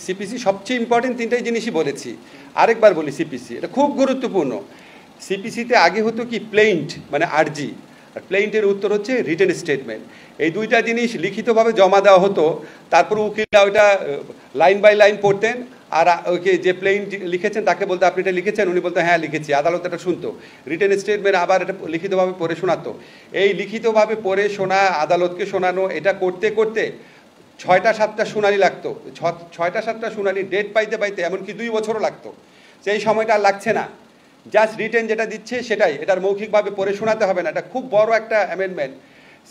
CPC সবচেয়ে important তিনটাই জিনিসই বলেছি, আরেকবার বলি সিপিসি এটা খুব গুরুত্বপূর্ণ। সিপিসিতে আগে হতো কি প্লেইন্ট মানে আরজি, আর প্লেইন্টের উত্তর হচ্ছে রিটেন স্টেটমেন্ট। এই দুইটা জিনিস লিখিতভাবে জমা দেওয়া হতো, তারপর উকিলরা ওইটা লাইন বাই লাইন পড়তেন, আর ওকে যে প্লেইন্ট লিখেছেন তাকে বলতে আপনি এটা লিখেছেন, উনি বলতে হ্যাঁ লিখেছি, আদালত এটা শুনতো। রিটেন স্টেটমেন্ট আবার এটা লিখিতভাবে পড়ে শোনাতো। এই লিখিতভাবে পড়ে শোনা, আদালতকে শোনানো, এটা করতে করতে 6টা-7টা শুনানি লাগতো। 6টা-7টা শুনানি ডেট পাইতে পাইতে এমনকি 2 বছরও লাগতো। সেই সময়টা আর লাগছে না, জাস্ট রিটেন যেটা দিচ্ছে সেটাই, এটার মৌখিকভাবে পড়ে শোনাতে হবে না। এটা খুব বড় একটা অ্যামেন্ডমেন্ট।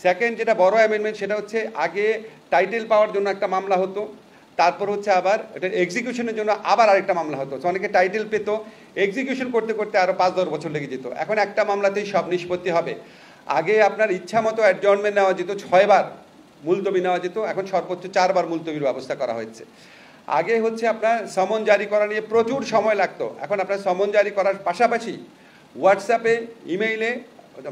সেকেন্ড যেটা বড় অ্যামেন্ডমেন্ট সেটা হচ্ছে আগে টাইটেল পাওয়ার জন্য একটা মামলা হতো, তারপর হচ্ছে আবার এটা এক্সিকিউশনের জন্য আবার আরেকটা মামলা হতো। অনেকে টাইটেল পেতো, এক্সিকিউশন করতে করতে আরও 5-10 বছর লেগে যেত। এখন একটা মামলাতেই সব নিষ্পত্তি হবে। আগে আপনার ইচ্ছা মতো অ্যাডজর্নমেন্ট নেওয়া যেত, 6 বার মুলতবি নেওয়া যেত, এখন সর্বোচ্চ 4 বার মুলতবির ব্যবস্থা করা হয়েছে। আগে হচ্ছে আপনার সমন জারি করা নিয়ে প্রচুর সময় লাগতো, এখন আপনার সমন জারি করার পাশাপাশি হোয়াটসঅ্যাপে, ইমেইলে,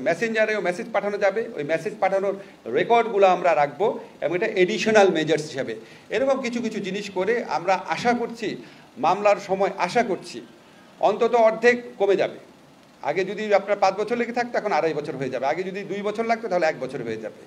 মেসেঞ্জারেও মেসেজ পাঠানো যাবে। ওই মেসেজ পাঠানোর রেকর্ডগুলো আমরা রাখবো এবং এটা এডিশনাল মেজার্স হিসাবে এরকম কিছু কিছু জিনিস করে আমরা আশা করছি মামলার সময় আশা করছি অন্তত অর্ধেক কমে যাবে। আগে যদি আপনার 5 বছর লেগে থাকতো এখন 2.5 বছর হয়ে যাবে, আগে যদি 2 বছর লাগতো তাহলে 1 বছর হয়ে যাবে।